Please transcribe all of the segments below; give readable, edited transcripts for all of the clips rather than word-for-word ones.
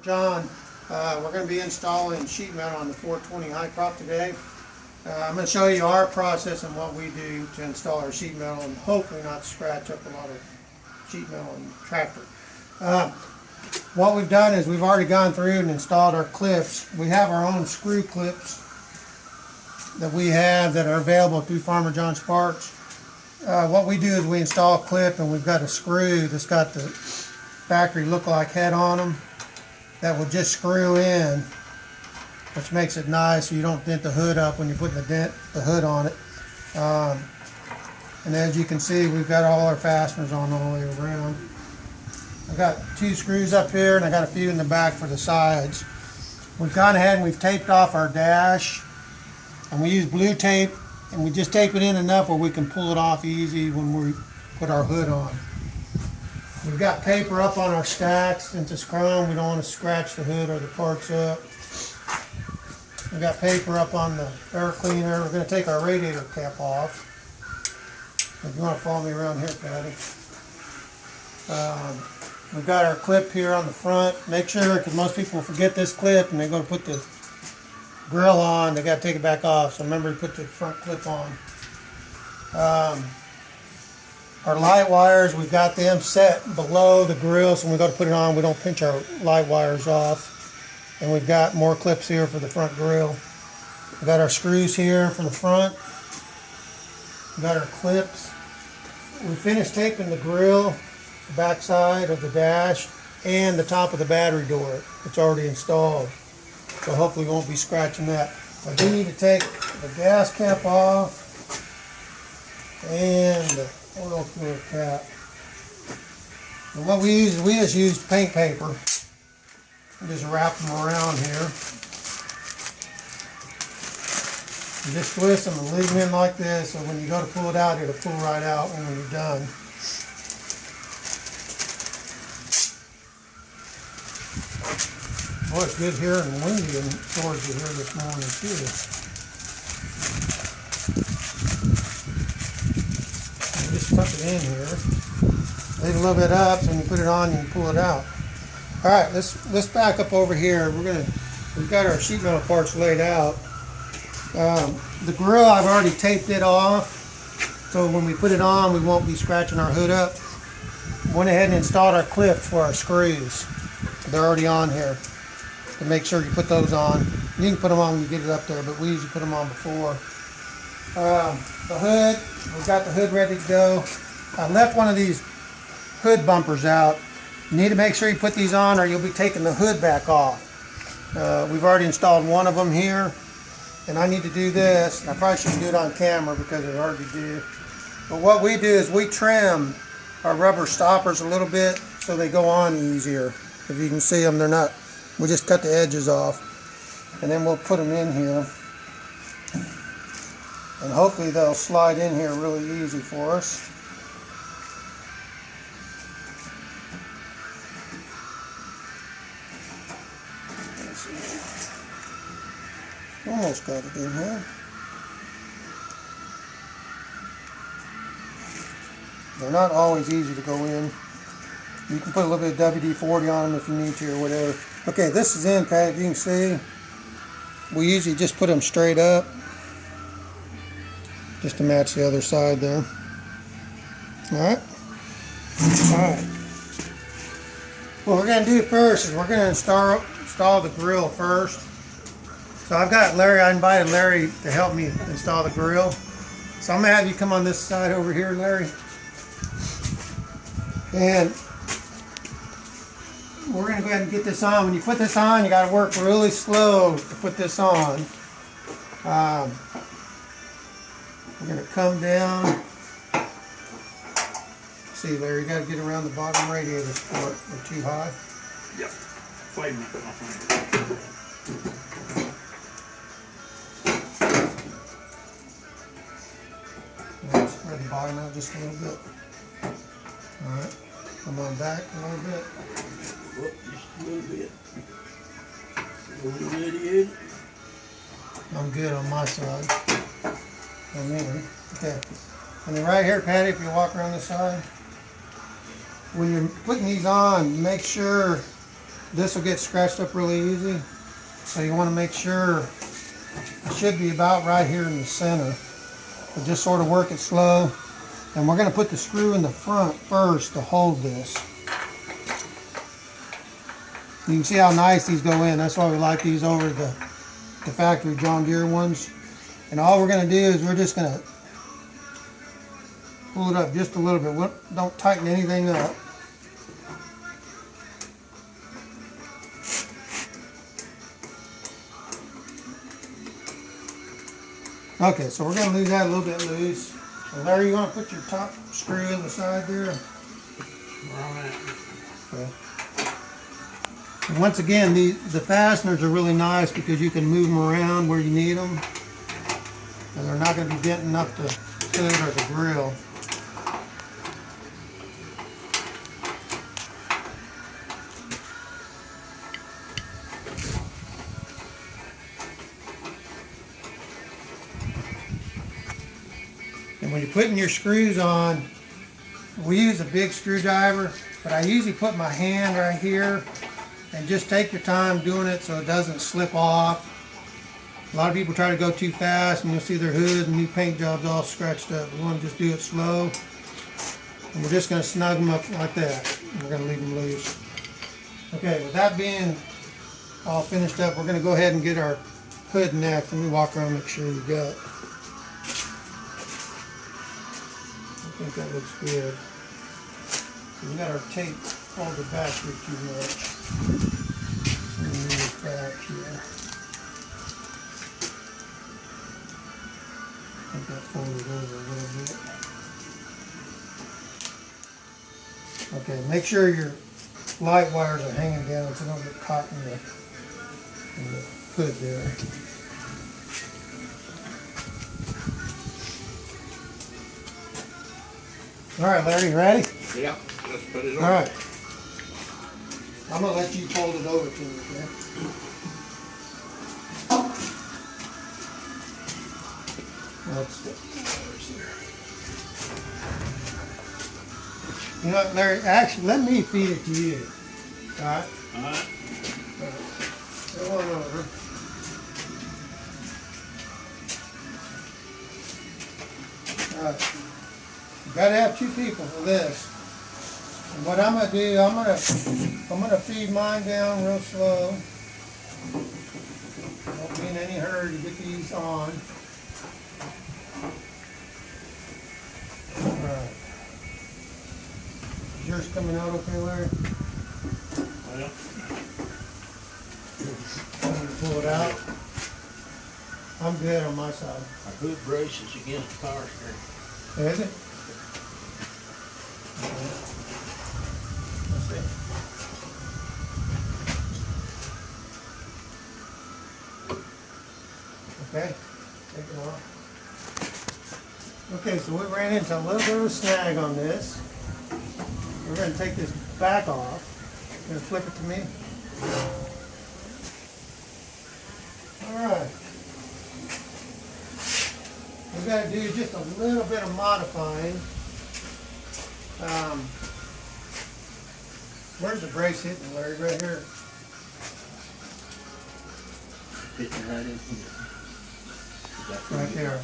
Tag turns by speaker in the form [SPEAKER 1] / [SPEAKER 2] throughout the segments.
[SPEAKER 1] John, we're going to be installing sheet metal on the 420 high prop today. I'm going to show you our process and what we do to install our sheet metal and hopefully not scratch up a lot of sheet metal in the tractor. What we've done is we've already gone through and installed our clips. We have our own screw clips that we have that are available through Farmer John's Parts. What we do is we install a clip and we've got a screw that's got the factory look-alike head on them that will just screw in, which makes it nice so you don't dent the hood up when you're putting the hood on it. And as you can see, we've got all our fasteners on all the way around. I've got 2 screws up here and I got a few in the back for the sides. We've gone ahead and we've taped off our dash, and we use blue tape, and we just tape it in enough where we can pull it off easy when we put our hood on. We've got paper up on our stacks. Since it's chrome, we don't want to scratch the hood or the parts up. We've got paper up on the air cleaner. We're going to take our radiator cap off. If you want to follow me around here, Patty. We've got our clip here on the front. Make sure, because most people forget this clip and they go to put the grill on, they got to take it back off. So remember to put the front clip on. Our light wires, we've got them set below the grill, so when we go to put it on, we don't pinch our light wires off. And we've got more clips here for the front grill. We've got our screws here for the front. We've got our clips. We finished taping the grill, the back side of the dash, and the top of the battery door. It's already installed, so hopefully we won't be scratching that. I do need to take the gas cap off and the oil fluid cap. And what we use is we just use paint paper and just wrap them around here. You just twist them and leave them in like this, so when you go to pull it out, it'll pull right out when you're done. Boy, it's good here and windy in Georgia here this morning too. Just tuck it in here. Leave a little bit up, so when you put it on, you can pull it out. All right, let's back up over here. We've got our sheet metal parts laid out. The grill, I've already taped it off, so when we put it on, we won't be scratching our hood up. Went ahead and installed our clips for our screws. They're already on here. To make sure you put those on. You can put them on when you get it up there, but we usually put them on before. The hood, we've got the hood ready to go. I left one of these hood bumpers out. You need to make sure you put these on or you'll be taking the hood back off. We've already installed one of them here, and I need to do this. I probably shouldn't do it on camera because it's hard to do. But what we do is we trim our rubber stoppers a little bit so they go on easier. If you can see them, they're not. We just cut the edges off, and then we'll put them in here. And hopefully they'll slide in here really easy for us. Almost got it in here. They're not always easy to go in. You can put a little bit of WD-40 on them if you need to or whatever. Okay, this is in, Pat. You can see we usually just put them straight up just to match the other side there. Alright. Alright. What we're going to do first is we're going to install the grill first. So I've got Larry, I invited Larry to help me install the grill. So I'm going to have you come on this side over here, Larry. And we're going to go ahead and get this on. When you put this on, you got to work really slow to put this on. We're going to come down. See, Larry, you got to get around the bottom radiator support. They're too high.
[SPEAKER 2] Yep. Wait a minute.
[SPEAKER 1] Spread the bottom out just a little bit. All right. Come on back a little bit.
[SPEAKER 2] Whoop, just a little bit. Over the edge.
[SPEAKER 1] I'm good on my side. Okay. And then right here, Patty, if you walk around the side, when you're putting these on, make sure this will get scratched up really easy. So you want to make sure it should be about right here in the center. But just sort of work it slow. And we're going to put the screw in the front first to hold this. You can see how nice these go in. That's why we like these over the factory John Deere ones. And all we're going to do is we're just going to pull it up just a little bit. Don't tighten anything up. Okay, so we're going to leave that a little bit loose. So Larry, you want to put your top screw in the side there?
[SPEAKER 2] Where I'm at.
[SPEAKER 1] Okay. And once again, the fasteners are really nice because you can move them around where you need them. And they're not going to be denting up the hood or the grill. And when you're putting your screws on, we use a big screwdriver, but I usually put my hand right here and just take your time doing it so it doesn't slip off. A lot of people try to go too fast and you'll see their hood and new paint jobs all scratched up. We want to just do it slow. And we're just going to snug them up like that. And we're going to leave them loose. Okay, with that being all finished up, we're going to go ahead and get our hood next. Let me walk around and make sure you got it. I think that looks good. We got our tape folded back here too much. Move it back here. I think that folded over a little bit. Okay, make sure your light wires are hanging down so they don't get caught in the hood there. All right, Larry, you ready?
[SPEAKER 2] Yeah, let's put it on.
[SPEAKER 1] All right. I'm going to let you fold it over to me, okay? Let's get the wires here. You know what, Larry, actually, let me feed it to you. All right?
[SPEAKER 2] All right.
[SPEAKER 1] Go on over. All right. You gotta have two people for this. And what I'm gonna do, I'm gonna feed mine down real slow. Don't be in any hurry to get these on. Alright. Is yours coming out okay, Larry?
[SPEAKER 2] Well,
[SPEAKER 1] I'm gonna pull it out. I'm good on my side.
[SPEAKER 2] our hood brace is against the power steering.
[SPEAKER 1] Is it? Okay. Let's see. Okay, take it off. Okay, so we ran into a little bit of a snag on this. We're going to take this back off. You're going to flip it to me. Alright. We've got to do just a little bit of modifying. Where's the brace hitting, Larry? Right here.
[SPEAKER 2] Fitting right in here.
[SPEAKER 1] Right there.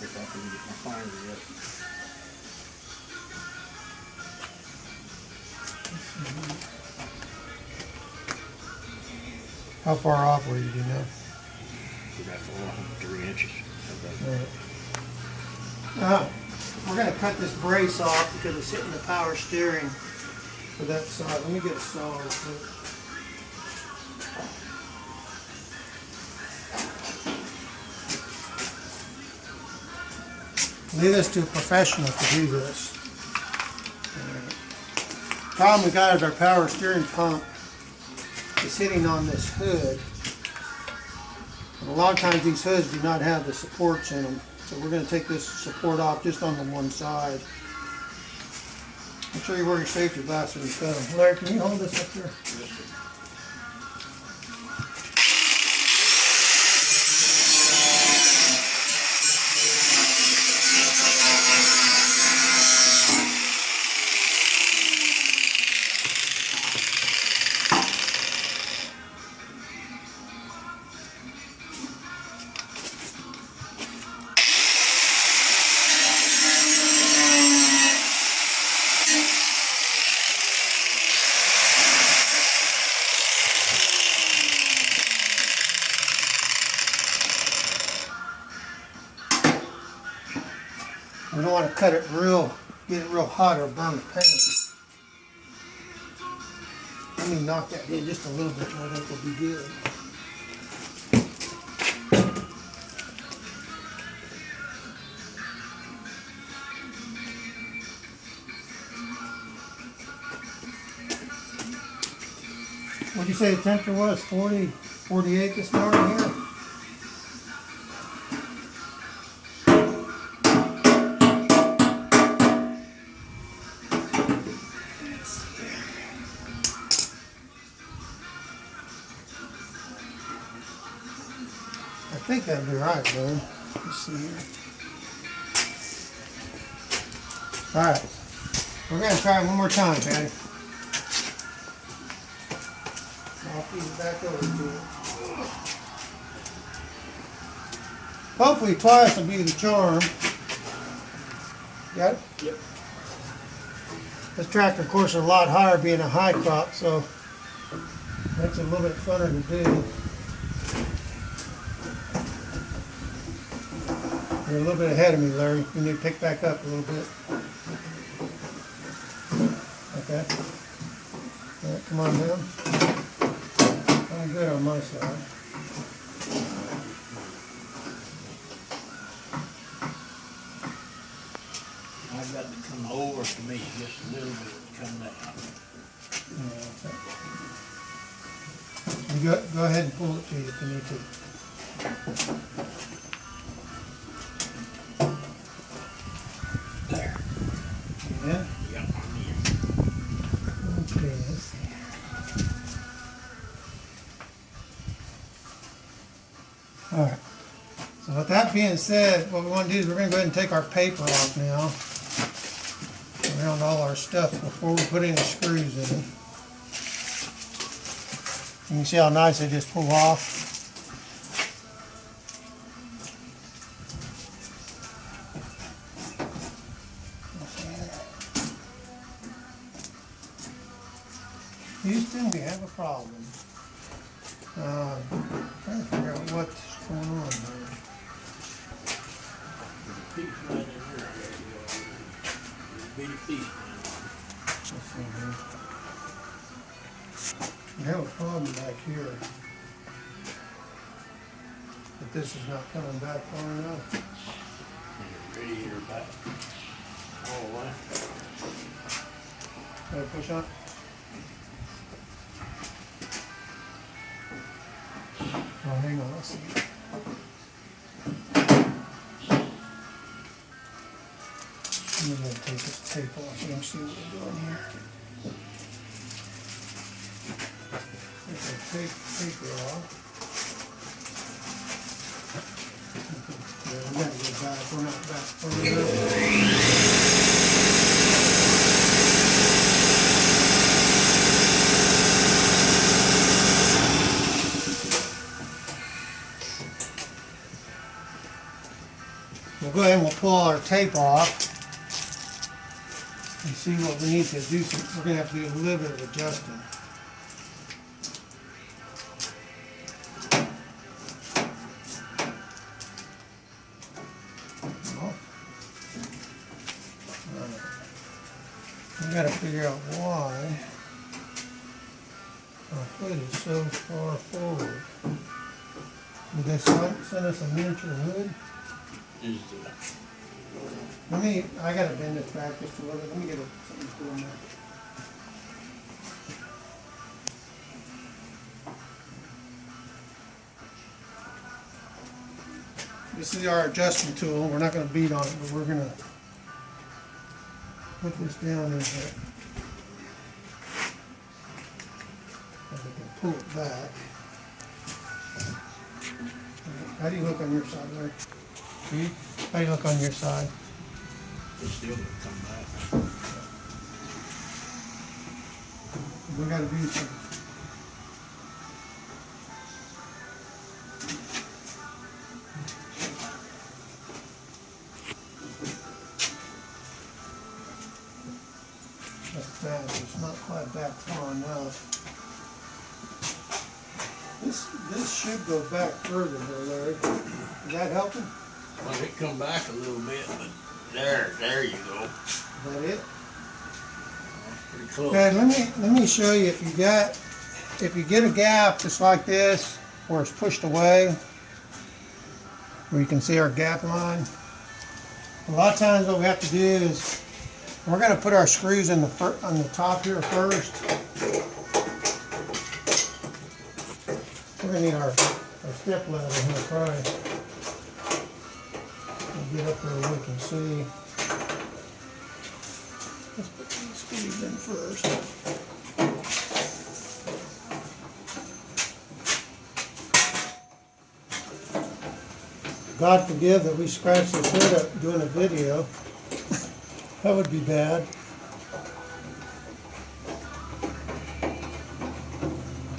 [SPEAKER 2] If I can get my finder up.
[SPEAKER 1] How far off were you, do you know?
[SPEAKER 2] About 3 inches.
[SPEAKER 1] Right. We're going to cut this brace off because it's hitting the power steering for that side. Let me get a saw real quick. Leave this to a professional to do this. Problem we got is our power steering pump is hitting on this hood. And a lot of times these hoods do not have the supports in them. So we're going to take this support off just on the one side. Make sure you wear your safety glasses when you cut them. Larry, can you hold this up here?
[SPEAKER 2] Yes, sir.
[SPEAKER 1] We don't want to cut it get it real hot or burn the paint. Let me knock that in just a little bit and I think we'll be good. What'd you say the temperature was? 40, 48 this morning here? I think that'll be right, man. Let's see here. Alright. We're going to try it one more time, Patty. I'll feed it back over to it. Hopefully twice will be the charm. Got it?
[SPEAKER 2] Yep.
[SPEAKER 1] This tractor, of course, is a lot higher being a high crop, so makes it a little bit funner to do. You're a little bit ahead of me, Larry. You need to pick back up a little bit. Okay. All right, come on down. I'm good on my side.
[SPEAKER 2] I've got to come over to me just a little bit to come down.
[SPEAKER 1] You go ahead and pull it to you if you need to.
[SPEAKER 2] There.
[SPEAKER 1] Yeah?
[SPEAKER 2] Yeah, I'm in.
[SPEAKER 1] Okay, let's see. Alright. So with that being said, what we want to do is we're going to go ahead and take our paper off now. Around all our stuff before we put any screws in. You can see how nice they just pull off. Houston, we have a problem. Trying to figure out what's going on here.
[SPEAKER 2] Piece right in there. Bitty piece.
[SPEAKER 1] Let's see here. We have a problem back here. But this is not coming back far enough.
[SPEAKER 2] Ready here back. All the way.
[SPEAKER 1] Gotta push on. Oh, hang on, let's see. I'm gonna take this tape off so you can see what we're doing here. Take the paper off. Yeah, we gotta go back. We're not back far enough. We'll go ahead and we'll pull our tape off and see what we need to do. We're going to have to do a little bit of adjusting. We got to figure out why our hood is so far forward. Did they send us a miniature hood? I gotta bend this back just a little bit. Let me get something to in there. This is our adjustment tool. We're not gonna beat on it, but we're gonna put this down in here. And we can pull it back. How do you look on your side, Larry? See? How do you look on your side?
[SPEAKER 2] It's still gonna come back.
[SPEAKER 1] We gotta do some. That's bad. It's not quite back far enough. This should go back further, though, Larry. Is that helping?
[SPEAKER 2] Well, it come back a little bit, but There you go.
[SPEAKER 1] Is that it?
[SPEAKER 2] Pretty close.
[SPEAKER 1] Okay, let me show you. If you get a gap just like this, where it's pushed away, where you can see our gap line. A lot of times what we have to do is we're going to put our screws in on the top here first. We're going to need our step ladder here probably. We'll get up there where we can see. Let's put these screws in first. God forgive that we scratched this hood up doing a video. That would be bad.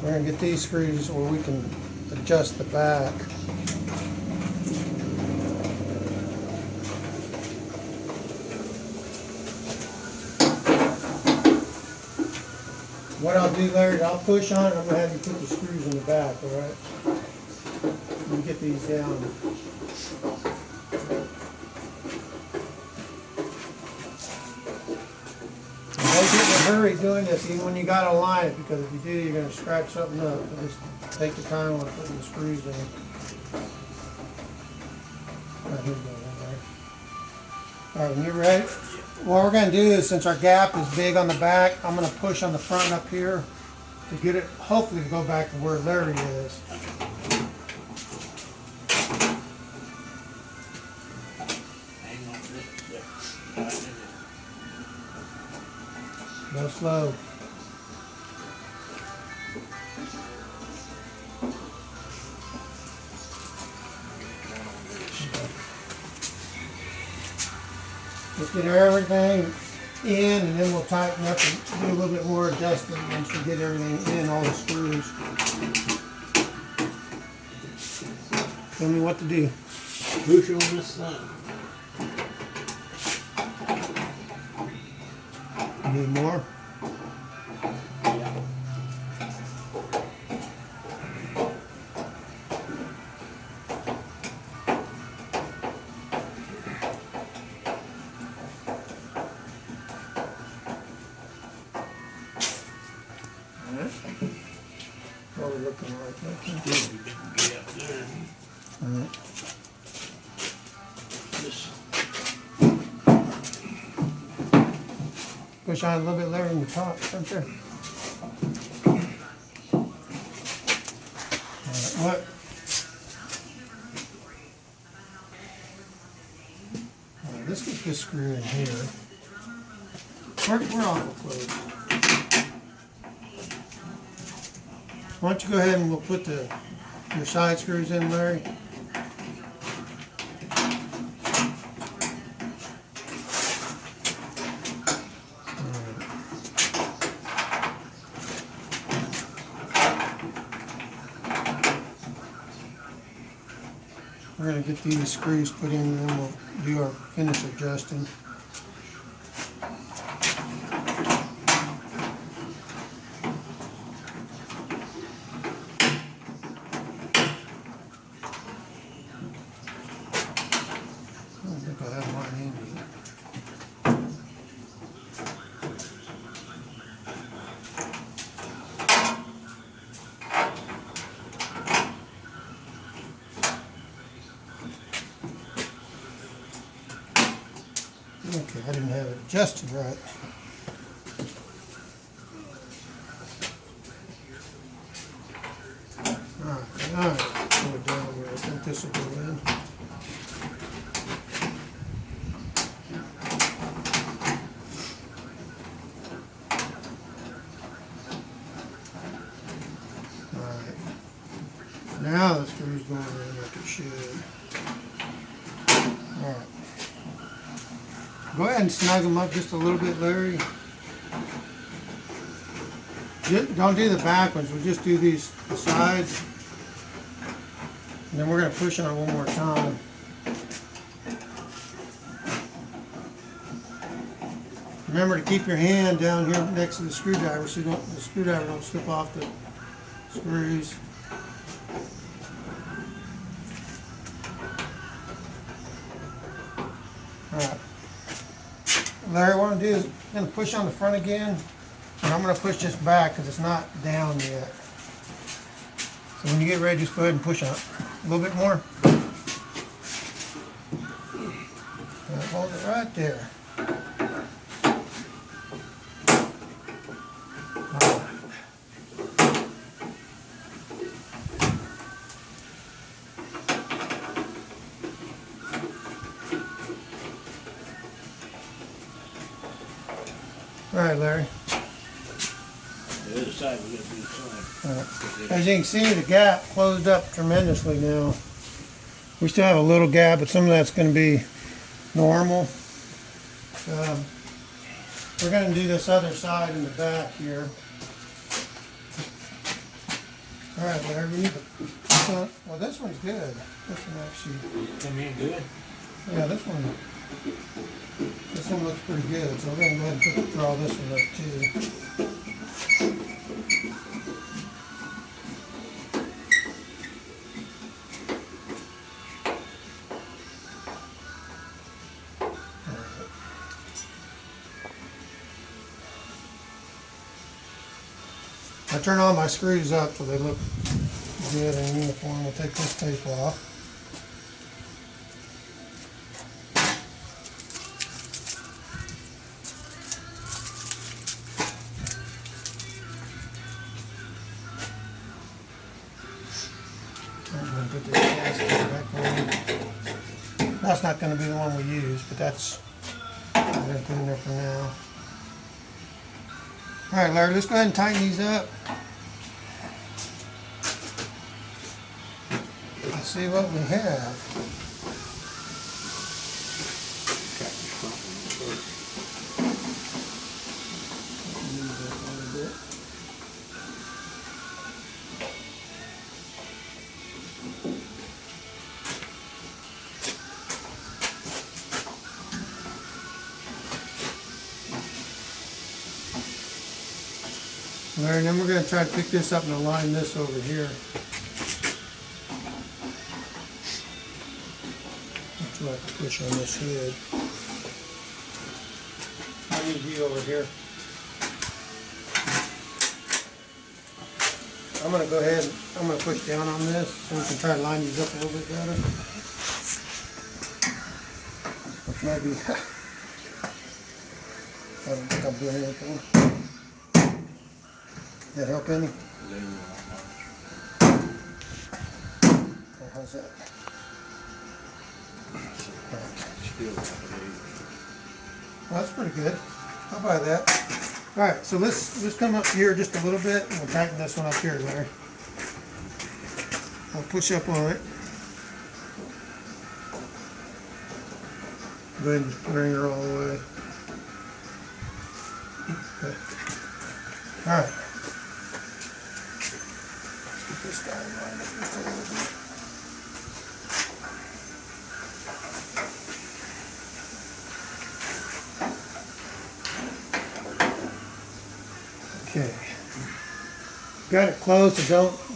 [SPEAKER 1] We're going to get these screws where we can adjust the back. What I'll do, Larry, I'll push on it. I'm going to have you put the screws in the back, all right? Let me get these down. Don't get in a hurry doing this, even when you got to line it, because if you do, you're going to scratch something up. So just take your time when putting the screws in. Right, here we go, right. All right, when you're ready, what we're going to do is, since our gap is big on the back, I'm going to push on the front up here to get it, hopefully to go back to where Larry is. Go slow. Just get everything in, and then we'll tighten up and do a little bit more adjusting once we get everything in, all the screws. Tell me what to do.
[SPEAKER 2] Push on this thing.
[SPEAKER 1] Need more? What are we looking like? Alright. Push on a little bit lower in the top, right there. Alright, what? Alright, let's get this screw in here. We're awful close. Why don't you go ahead and we'll put your side screws in, Larry. We're going to get these screws put in and then we'll do our finish adjusting. I don't think I have mine handy. Okay, I didn't have it adjusted right. Alright, pull it down here. I think this will go in. Alright. Now the screw's going in like it should. Alright. Go ahead and snug them up just a little bit, Larry. Don't do the back ones, we'll just do the sides. And then we're going to push on one more time. Remember to keep your hand down here next to the screwdriver so the screwdriver don't slip off the screws. Alright. Larry, what I'm gonna do is I'm gonna push on the front again, and I'm gonna push this back because it's not down yet. So when you get ready, just go ahead and push on it. A little bit more. Hold it right there. All right, Larry.
[SPEAKER 2] The other side we gotta do the same.
[SPEAKER 1] As you can see, the gap closed up tremendously now. We still have a little gap, but some of that's going to be normal. We're going to do this other side in the back here. All right, Larry, we need to. Well, this one's good. This one actually.
[SPEAKER 2] Come in good?
[SPEAKER 1] Yeah, this one looks pretty good. So we're going to go ahead and draw this one up too. I turn all my screws up so they look good and uniform. We'll take this tape off. I'm going to put this gasket back on. That's not going to be the one we use, but that's I'm going to put in there for now. All right, Larry, let's go ahead and tighten these up. Let's see what we have. Move that a little bit. All right, then we're going to try to pick this up and align this over here. That's what I have to push on this head. I need you over here. I'm going to go ahead and I'm going to push down on this so we can try to line these up a little bit better. Which might be, I don't think I'm doing anything. That help any? How's that? Well, that's pretty good. I'll buy that. All right, so let's come up here just a little bit and we'll tighten this one up here, Larry. I'll push up on it. Go ahead and just bring her all the way. Okay. All right. This guy in mind just a little bit. Okay. Got it close.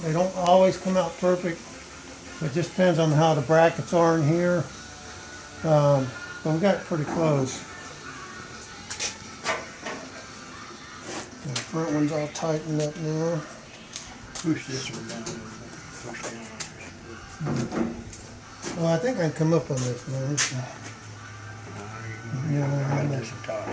[SPEAKER 1] They don't always come out perfect. It just depends on how the brackets are in here. But we got it pretty close. The front one's all tightened up now.
[SPEAKER 2] Push this one down. Push down.
[SPEAKER 1] Well, I think I can come up on this, man. Yeah,
[SPEAKER 2] Right this top.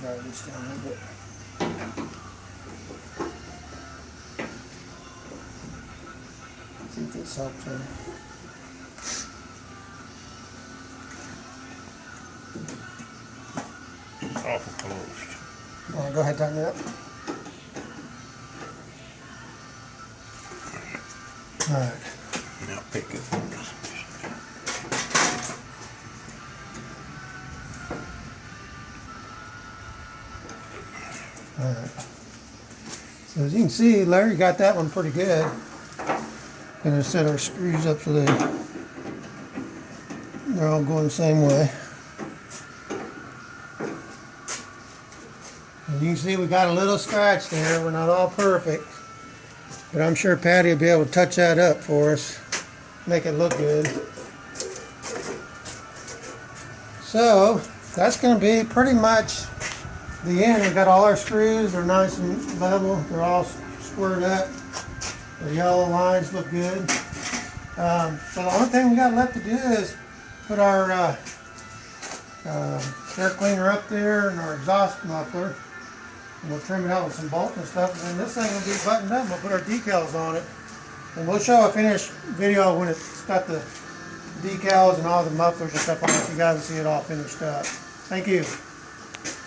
[SPEAKER 1] Drive this down a little bit. See if this helps any.
[SPEAKER 2] Awful close.
[SPEAKER 1] Go ahead, tighten it up. All right.
[SPEAKER 2] Now pick it.
[SPEAKER 1] All right. So as you can see, Larry got that one pretty good. Gonna set our screws up so they're all going the same way. And You can see we got a little scratch there. We're not all perfect. But I'm sure Patty will be able to touch that up for us. Make it look good. So, that's going to be pretty much the end. We've got all our screws. They're nice and level. They're all squared up. The yellow lines look good. So the only thing we got left to do is put our air cleaner up there and our exhaust muffler. And we'll trim it out with some bolts and stuff. And then this thing will be buttoned up. We'll put our decals on it. And we'll show a finished video when it's got the decals and all the mufflers and stuff on it. So you guys will see it all finished up. Thank you.